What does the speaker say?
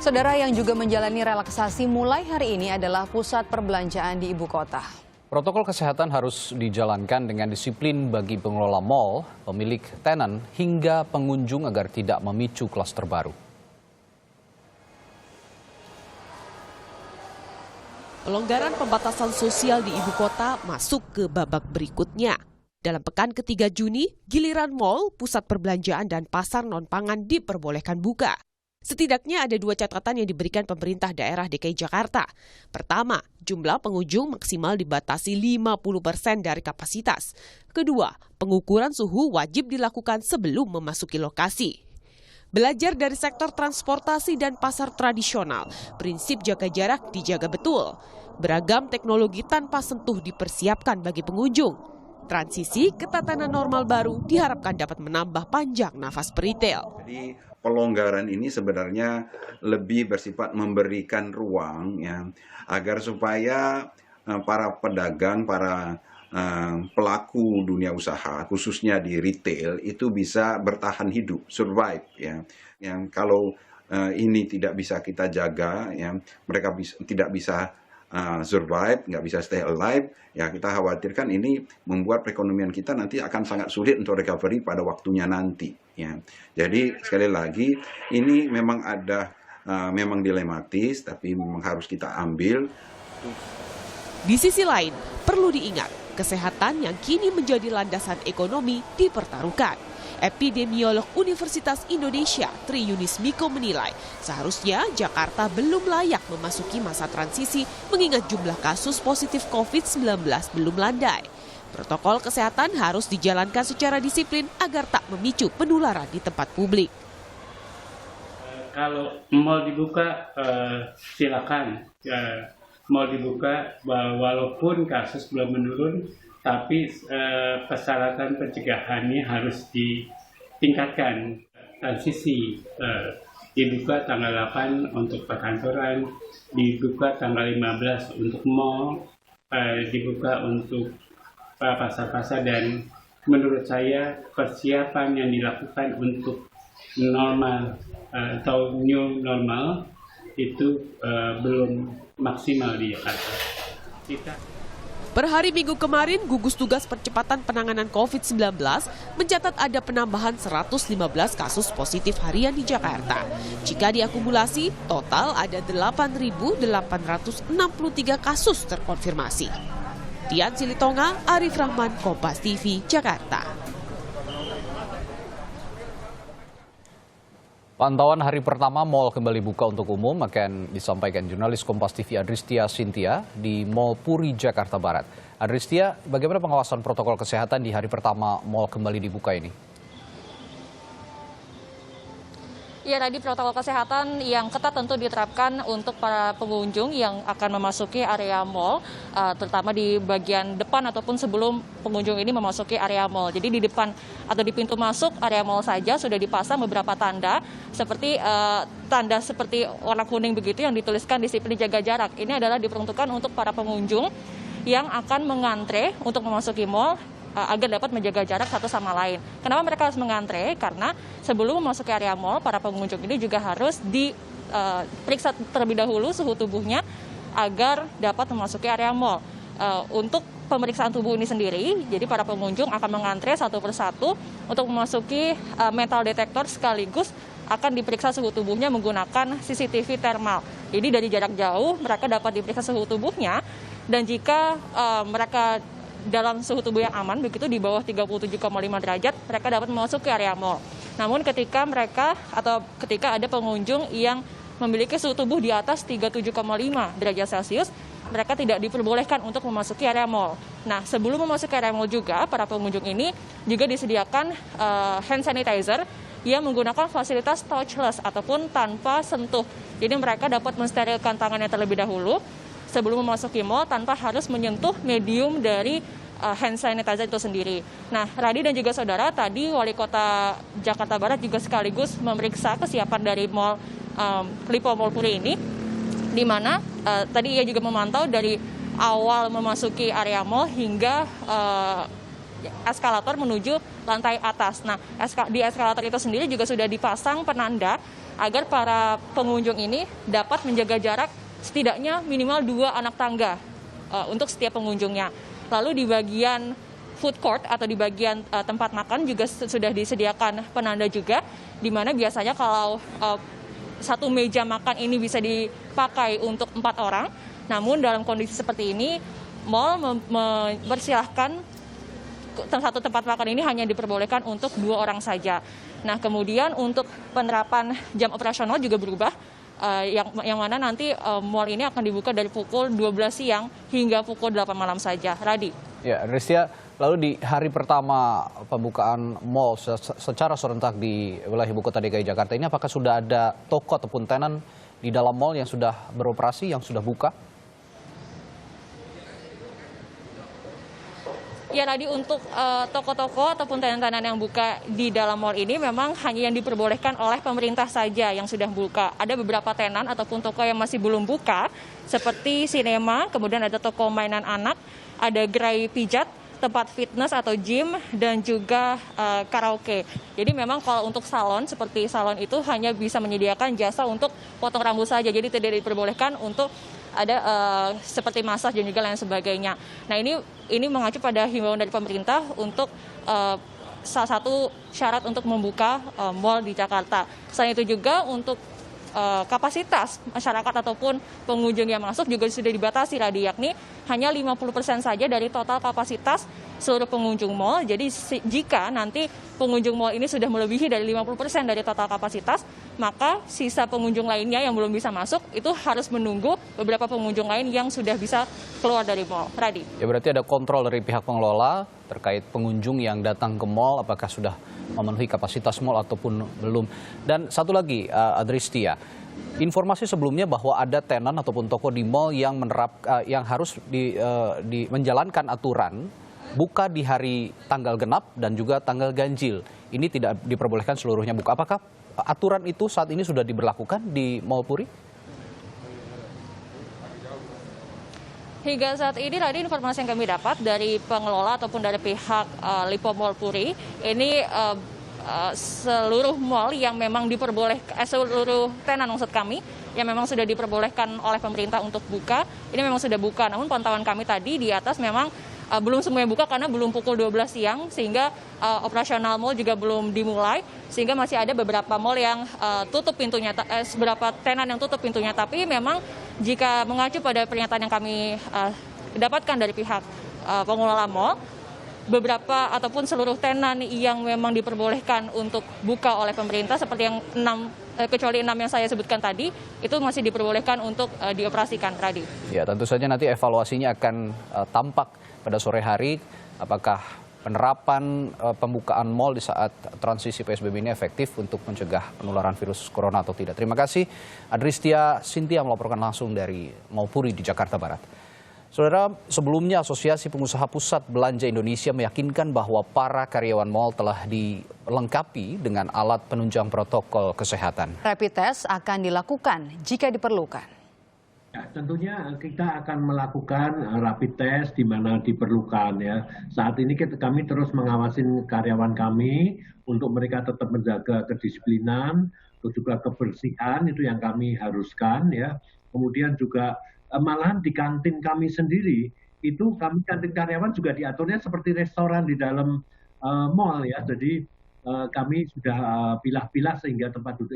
Saudara, yang juga menjalani relaksasi mulai hari ini adalah pusat perbelanjaan di ibu kota. Protokol kesehatan harus dijalankan dengan disiplin bagi pengelola mal, pemilik tenan, hingga pengunjung agar tidak memicu klaster baru. Pelonggaran pembatasan sosial di ibu kota masuk ke babak berikutnya. Dalam pekan ketiga Juni, giliran mal, pusat perbelanjaan dan pasar non-pangan diperbolehkan buka. Setidaknya ada 2 catatan yang diberikan pemerintah daerah DKI Jakarta. Pertama, jumlah pengunjung maksimal dibatasi 50% dari kapasitas. Kedua, pengukuran suhu wajib dilakukan sebelum memasuki lokasi. Belajar dari sektor transportasi dan pasar tradisional, prinsip jaga jarak dijaga betul. Beragam teknologi tanpa sentuh dipersiapkan bagi pengunjung. Transisi ke tatanan normal baru diharapkan dapat menambah panjang nafas peritel. Jadi pelonggaran ini sebenarnya lebih bersifat memberikan ruang ya, agar supaya para pedagang, para pelaku dunia usaha, khususnya di retail, itu bisa bertahan hidup, survive ya. Yang kalau ini tidak bisa kita jaga, ya, mereka tidak bisa survive, nggak bisa stay alive, ya kita khawatirkan ini membuat perekonomian kita nanti akan sangat sulit untuk recovery pada waktunya nanti. Ya. Jadi sekali lagi ini memang memang dilematis, tapi memang harus kita ambil. Di sisi lain, perlu diingat, kesehatan yang kini menjadi landasan ekonomi dipertaruhkan. Epidemiolog Universitas Indonesia, Tri Yunis Miko menilai, seharusnya Jakarta belum layak memasuki masa transisi mengingat jumlah kasus positif COVID-19 belum landai. Protokol kesehatan harus dijalankan secara disiplin agar tak memicu penularan di tempat publik. Kalau mal dibuka, silakan. Mal dibuka walaupun kasus belum menurun, tapi persyaratan pencegahannya harus ditingkatkan. Transisi dibuka tanggal 8 untuk perkantoran, dibuka tanggal 15 untuk mal, dibuka untuk pasar-pasar, dan menurut saya persiapan yang dilakukan untuk normal atau new normal itu belum maksimal di Jakarta. Per hari Minggu kemarin, gugus tugas percepatan penanganan COVID-19 mencatat ada penambahan 115 kasus positif harian di Jakarta. Jika diakumulasi, total ada 8.863 kasus terkonfirmasi. Dian Silitonga, Arif Rahman, Kompas TV, Jakarta. Pantauan hari pertama mal kembali buka untuk umum akan disampaikan jurnalis Kompas TV Adristia Sintia di Mall Puri, Jakarta Barat. Adristia, bagaimana pengawasan protokol kesehatan di hari pertama mal kembali dibuka ini? Ya, tadi protokol kesehatan yang ketat tentu diterapkan untuk para pengunjung yang akan memasuki area mal, terutama di bagian depan ataupun sebelum pengunjung ini memasuki area mal. Jadi di depan atau di pintu masuk area mal saja sudah dipasang beberapa tanda seperti warna kuning begitu yang dituliskan disiplin jaga jarak. Ini adalah diperuntukkan untuk para pengunjung yang akan mengantre untuk memasuki mal agar dapat menjaga jarak satu sama lain. Kenapa mereka harus mengantre? Karena sebelum memasuki area mal, para pengunjung ini juga harus diperiksa terlebih dahulu suhu tubuhnya agar dapat memasuki area mal. Untuk pemeriksaan tubuh ini sendiri, jadi para pengunjung akan mengantre satu persatu untuk memasuki metal detektor, sekaligus akan diperiksa suhu tubuhnya menggunakan CCTV thermal. Jadi dari jarak jauh mereka dapat diperiksa suhu tubuhnya, dan jika mereka dalam suhu tubuh yang aman, begitu di bawah 37,5 derajat, mereka dapat masuk ke area mal. Namun ketika ada pengunjung yang memiliki suhu tubuh di atas 37,5 derajat Celcius, mereka tidak diperbolehkan untuk memasuki area mal. Nah, sebelum memasuki area mal juga, para pengunjung ini juga disediakan hand sanitizer yang menggunakan fasilitas touchless ataupun tanpa sentuh. Jadi mereka dapat mensterilkan tangannya terlebih dahulu sebelum memasuki mal tanpa harus menyentuh medium dari hand sanitizer itu sendiri. Nah, Radi dan juga saudara, tadi Wali Kota Jakarta Barat juga sekaligus memeriksa kesiapan dari Mall Lipo Mall Puri ini, di mana tadi ia juga memantau dari awal memasuki area mal hingga eskalator menuju lantai atas. Nah, di eskalator itu sendiri juga sudah dipasang penanda agar para pengunjung ini dapat menjaga jarak setidaknya minimal 2 anak tangga untuk setiap pengunjungnya. Lalu di bagian food court atau di bagian tempat makan juga sudah disediakan penanda juga, di mana biasanya kalau satu meja makan ini bisa dipakai untuk 4 orang. Namun dalam kondisi seperti ini, mal mempersilahkan satu tempat makan ini hanya diperbolehkan untuk 2 orang saja. Nah, kemudian untuk penerapan jam operasional juga berubah, yang mana nanti mal ini akan dibuka dari pukul 12 siang hingga pukul 8 malam saja. Radi. Ya, Adristia, lalu di hari pertama pembukaan mal secara serentak di wilayah ibu kota DKI Jakarta ini, apakah sudah ada toko ataupun tenan di dalam mal yang sudah beroperasi, yang sudah buka? Ya, tadi untuk toko-toko ataupun tenan-tenan yang buka di dalam mal ini memang hanya yang diperbolehkan oleh pemerintah saja yang sudah buka. Ada beberapa tenan ataupun toko yang masih belum buka, seperti sinema, kemudian ada toko mainan anak, ada gerai pijat, tempat fitness atau gym, dan juga karaoke. Jadi memang kalau untuk salon, seperti salon itu hanya bisa menyediakan jasa untuk potong rambut saja, jadi tidak diperbolehkan untuk ada seperti massage dan juga lain sebagainya. Nah, ini mengacu pada himbauan dari pemerintah untuk salah satu syarat untuk membuka mal di Jakarta. Selain itu juga untuk kapasitas masyarakat ataupun pengunjung yang masuk juga sudah dibatasi, Radi, yakni hanya 50% saja dari total kapasitas seluruh pengunjung mal. Jadi jika nanti pengunjung mal ini sudah melebihi dari 50% dari total kapasitas, maka sisa pengunjung lainnya yang belum bisa masuk itu harus menunggu beberapa pengunjung lain yang sudah bisa keluar dari mal. Radi. Ya, berarti ada kontrol dari pihak pengelola terkait pengunjung yang datang ke mal, apakah sudah memenuhi kapasitas mal ataupun belum. Dan satu lagi, Adristia, informasi sebelumnya bahwa ada tenan ataupun toko di mal yang yang harus menjalankan aturan buka di hari tanggal genap dan juga tanggal ganjil. Ini tidak diperbolehkan seluruhnya buka. Apakah aturan itu saat ini sudah diberlakukan di Mall Puri? Hingga saat ini tadi informasi yang kami dapat dari pengelola ataupun dari pihak Lipo Mall Puri, ini seluruh mall yang memang diperbolehkan, seluruh tenan maksud kami, yang memang sudah diperbolehkan oleh pemerintah untuk buka, ini memang sudah buka. Namun pantauan kami tadi di atas memang belum semuanya buka karena belum pukul 12 siang, sehingga operasional mal juga belum dimulai, sehingga masih ada beberapa mal yang tutup pintunya, beberapa tenan yang tutup pintunya. Tapi memang jika mengacu pada pernyataan yang kami dapatkan dari pihak pengelola mal, beberapa ataupun seluruh tenan yang memang diperbolehkan untuk buka oleh pemerintah, seperti yang 6, kecuali 6 yang saya sebutkan tadi, itu masih diperbolehkan untuk dioperasikan, Radi. Ya, tentu saja nanti evaluasinya akan tampak pada sore hari, apakah penerapan pembukaan mal di saat transisi PSBB ini efektif untuk mencegah penularan virus corona atau tidak. Terima kasih, Adristia Sintia melaporkan langsung dari Mall Puri di Jakarta Barat. Saudara, sebelumnya Asosiasi Pengusaha Pusat Belanja Indonesia meyakinkan bahwa para karyawan mal telah dilengkapi dengan alat penunjang protokol kesehatan. Rapid test akan dilakukan jika diperlukan. Ya, tentunya kita akan melakukan rapid test di mana diperlukan ya. Saat ini kami terus mengawasin karyawan kami untuk mereka tetap menjaga kedisiplinan, terus juga kebersihan itu yang kami haruskan ya. Kemudian juga malahan di kantin kami sendiri itu kantin karyawan juga diaturnya seperti restoran di dalam mall ya. Jadi kami sudah pilah-pilah sehingga tempat duduk